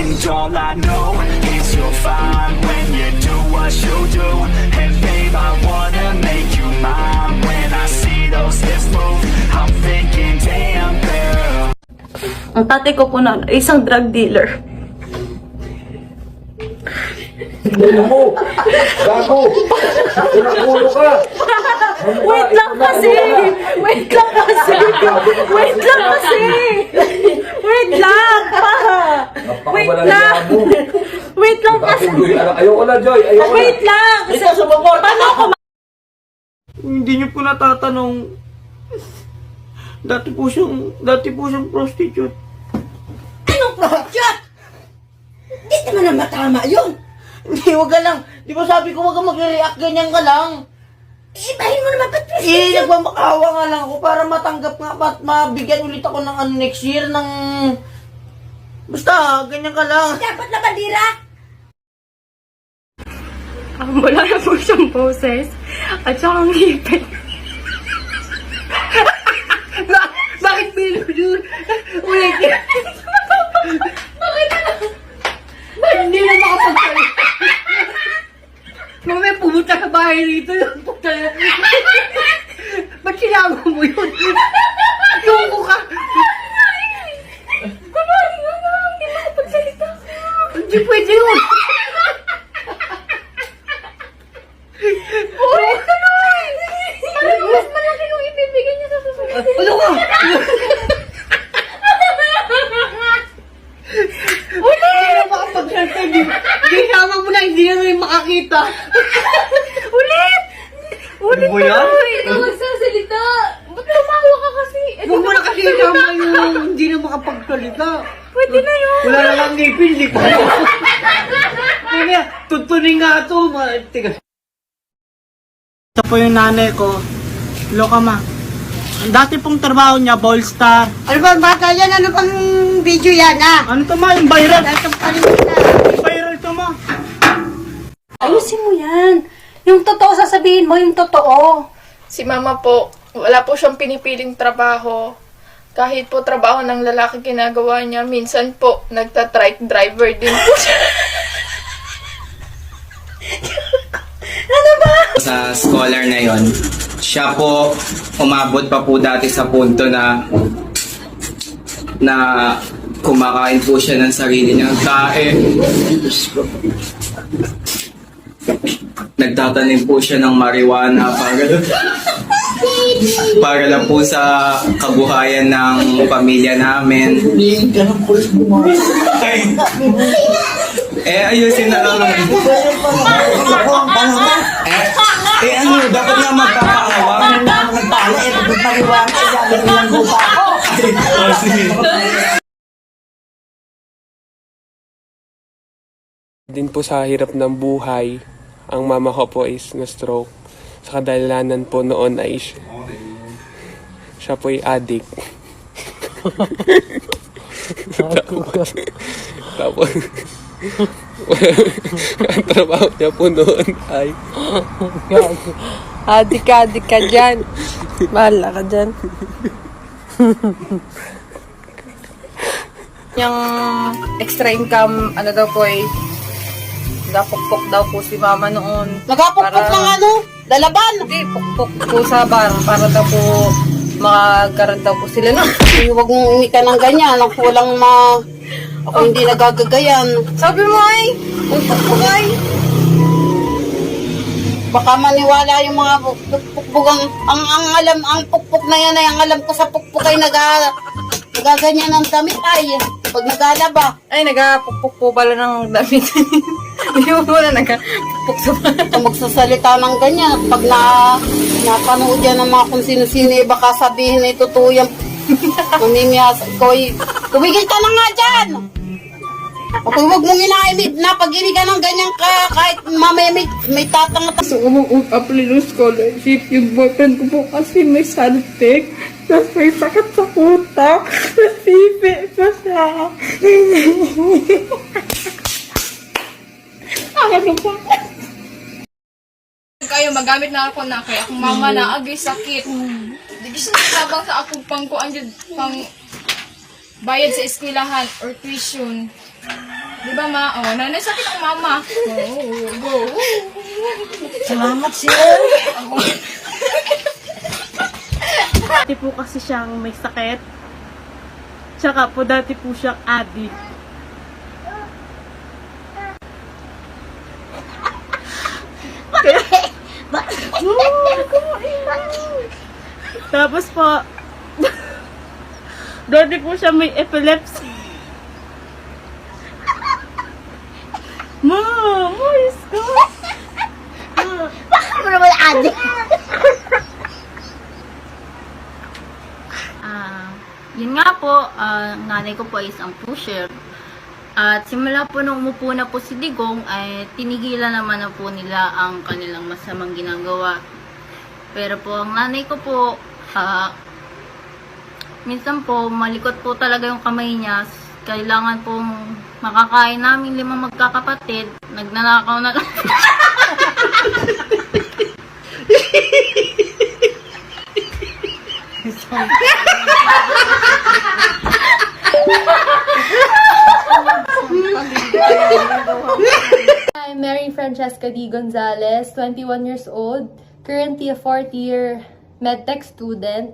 And all I know is you're fine when you do what you do. And babe, I wanna make you mine. When I see those hips move, I'm thinking, damn girl. Ang tatay ko po na isang drug dealer. Ulo mo! Gago! Ulo ka! Wait lang kasi! Wait lang kasi! Wait lang kasi! Wait lang! Pa! Wait lang! Wait lang kasi! Ayoko na, Joy! Ayoko na! Wait lang! Kasi paano ako Hindi niyo po natatanong. Dati po siyang prostitute. Anong prostitute? Hindi naman na matama yun. Hindi, wag ka lang. Di ba sabi ko wag ka mag-react, ganyan ka lang. Ibahin mo naman ba't prostitute? Nagmamakaawa nga lang ako para matanggap nga at mabigyan ulit ako ng next year ng... Basta, ganyan ka lang. Dapat na bandira. wala na po siyang boses at saka ang ngipin. Bakit binudul? Ulit. Hindi na makapagsalita. Mamaya pumunta sa bahay rito. Ba't kailangan mo yun? Loko ka. Kunwari nga na, hindi makapagsalita ka. Hindi pwede yun. Ulit ka na! Parang mas malaki nung ibibigay niya sa susunod. Ano ka? Hindi na makapagsalita. Hindi sama mo na, hindi na rin makakita. Ulit! Ulit Ano ba ka yan? na! Ikaw magsasalita! Ba't tumawa ka kasi? Huwag mo na kasi isama yung hindi na makapagsalita. Pwede na yun! Wala na lang ngipin, hindi ko. Kaya, tutunin nga ito. Tiga. Ito po yung nanay ko. Loka ma. Ang dati pong trabaho niya, Ballstar. Ano ba bata yan? Ano bang video yan ha? Ano to ma? Yung viral. Dahil itong kalimutan. Yung viral to ma. Ayusin mo yan! Yung totoo sasabihin mo, yung totoo. Si mama po, wala po siyang pinipiling trabaho. Kahit po trabaho ng lalaki ginagawa niya, minsan po nagta-trike driver din po siya. Sa scholar na yon, siya po umabot pa po dati sa punto na kumakain po siya ng sarili niyang tae. Nagtatanim po siya ng marijuana para lang po sa kabuhayan ng pamilya namin. Ayusin na lang. Ano, dapat nga magpapaawa. Din po sa hirap ng buhay, ang mama ko po is na-stroke. Sa kadalanan po noon ay siya po ay addict. Tapos, ang trabaho niya po noon ay Adik ka dyan. Bahala ka dyan. Yung extra income, ano daw po eh, nagapukpok daw po si mama noon. Nagapukpok ng ano? Lalaban? Hindi, pukpok po sa bar para daw po magkaroon daw po sila no. Huwag mong umika ng ganyan. Ako walang ako hindi nagagagayan. Sabi mo ay, pukpok ay. Baka maniwala yung mga pukpuk ang pukpok na yan ay ang alam ko sa pukpok ay nagaganyan ng damit ay pag nagalaba. Ay, nagapukpok po pala ng damit. Hindi mo pala nagapukpok sa bar. Kung magsasalita ng ganyan, pag napanood yan ng mga kung sino-sino, baka sabihin na totoo yan. Mamimiyas, tumigil ka na nga dyan! Okay, huwag mong inaimid na pag-inig ka ng ganyan ka, kahit mamaya may tatanga. So, umu-apply ng scholarship. Yung boyfriend ko po kasi may saltik. Tapos may sakit sa utak. Nasipi pa siya. Ano ba? Kayo, magamit na ako na kaya akong mama na agay sakit. Di siya nagtabang sa akong pang bayad sa eskwelahan or tuition. Di ba, ma? Oh, nanay, sakit ang mama. Salamat siya. Dati po kasi siyang may sakit. Tsaka po dati po siyang addict. Tapos po, dati po siya may epilepsy. Mois ko. Ano naman adik? Yun nga po, nanay ko po ay isang pusher. At simula po nung umupo na po si Digong, ay tinigilan naman na po nila ang kanilang masamang ginagawa. Pero po, ang nanay ko po, minsan po, malikot po talaga yung kamay niya. Kailangan pong makakain namin 5 magkakapatid. Nagnanakaw na lang. I'm Mary Francesca D. Gonzalez, 21 years old, currently a 4th year medtech student.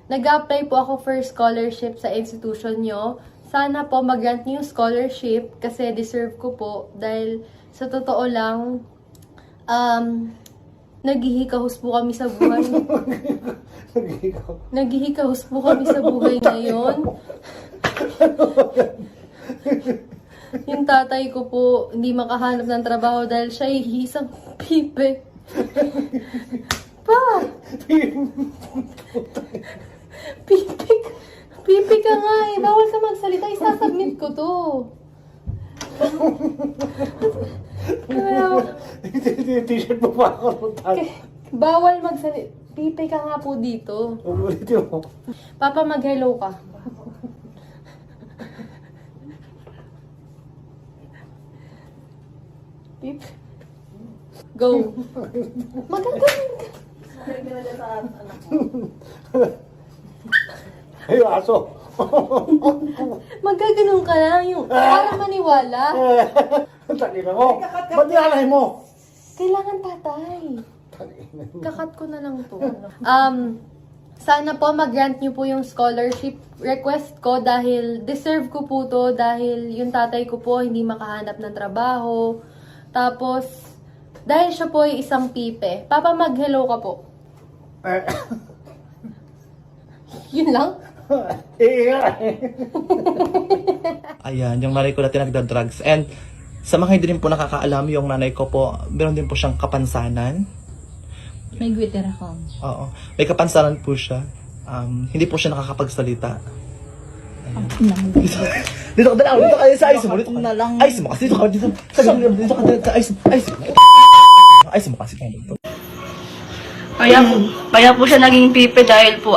Nag-apply po ako for scholarship sa institution nyo. Sana po mag-grant niyo yung scholarship kasi deserve ko po dahil sa totoo lang, naghihikahos po kami sa buhay. Naghihikahos po kami sa buhay ngayon. Yung tatay ko po hindi makahanap ng trabaho dahil siya ay isang pipe. Pa! Pipi ka nga eh. Bawal ka magsalita. Isasubmit ko to. T-shirt mo pa ako. Bawal magsalita. Pipi ka nga po dito. Ulitin mo. Papa, mag-hello ka. Pip. Go. Magagaling ka. Ay, aso. Magaganon ka lang yung para maniwala. Talina mo. Ba't nilalay mo? Kailangan tatay. Kakat ko na lang to. Sana po mag-grant niyo po yung scholarship request ko dahil deserve ko po to dahil yung tatay ko po hindi makahanap ng trabaho. Tapos, dahil siya po ay isang pipe. Papa, mag-hello ka po. Yun lang? Ayan, yung nanay ko dati nagda-drugs. And sa mga hindi rin po nakakaalam, yung nanay ko po, meron din po siyang kapansanan. May Twitter account. Oo. May kapansanan po siya. Hindi po siya nakakapagsalita. Dito ka dalaw, dito ka sa ayos mo. Dito ka na lang. Ayos mo kasi dito ka dito. Dito ka ayos mo. Ayos mo kasi dito. Kaya po siya naging pipe dahil po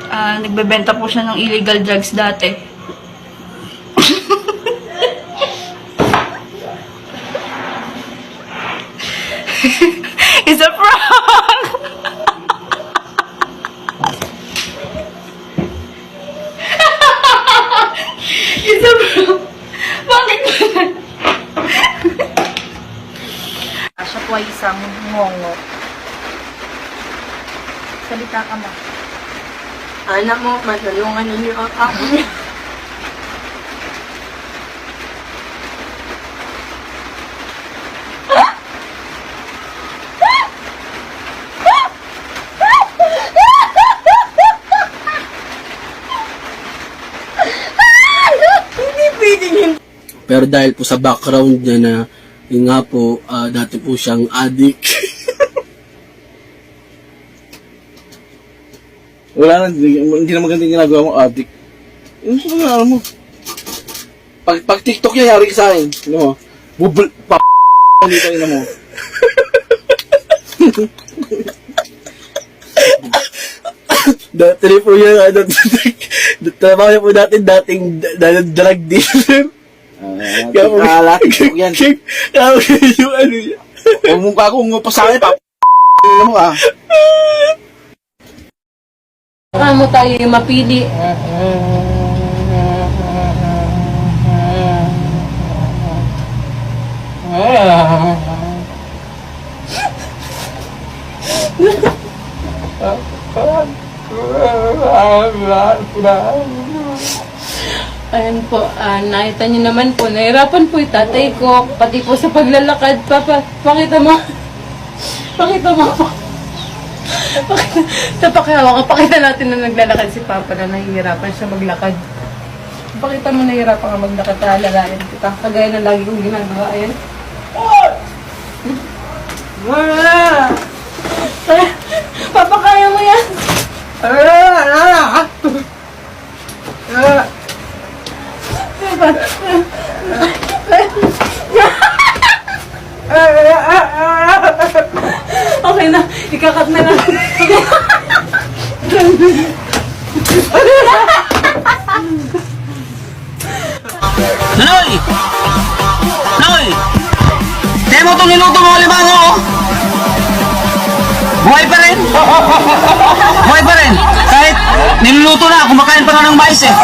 nagbebenta po siya ng illegal drugs dati. It's a prank! It's a prank! Bakit? Siya po ay isang ngongo. Salita ka ba? Anak mo, masalungan ninyo ang ako niya. Pero dahil po sa background niya na yun nga po, dati po siyang addict. Wala na, hindi na magandang ginagawa mo, addict. Yung sa mga mo. Pag TikTok yan, yari ka sa akin. Ano mo? Bubul, dito ina mo. Dati po yan, trabaho niya po dating drug dealer. Kaya mo, TikTok yan. Kaya mo yung ano niya. Huwag mong kakong pasakin, mo ka. Mo tayo yung mapili. Ayan po, nakita niyo naman po, nahirapan po yung tatay ko, pati po sa paglalakad. Papa, pakita mo. Pakita mo po. Pakita natin na naglalakad si Papa na nahihirapan siya maglakad. Pakita mo nahihirapan ka maglakad, lalayan kita. Kagaya ng lagi kong ginagawa. Ayan. Papa, kaya mo yan. Okay na, ikakat na lang. Noy! Noy! Tiyan mo itong niluto mo alimango, oh! Buhay pa rin! Buhay pa rin! Kahit niluluto na, kumakain pa na ng mais eh!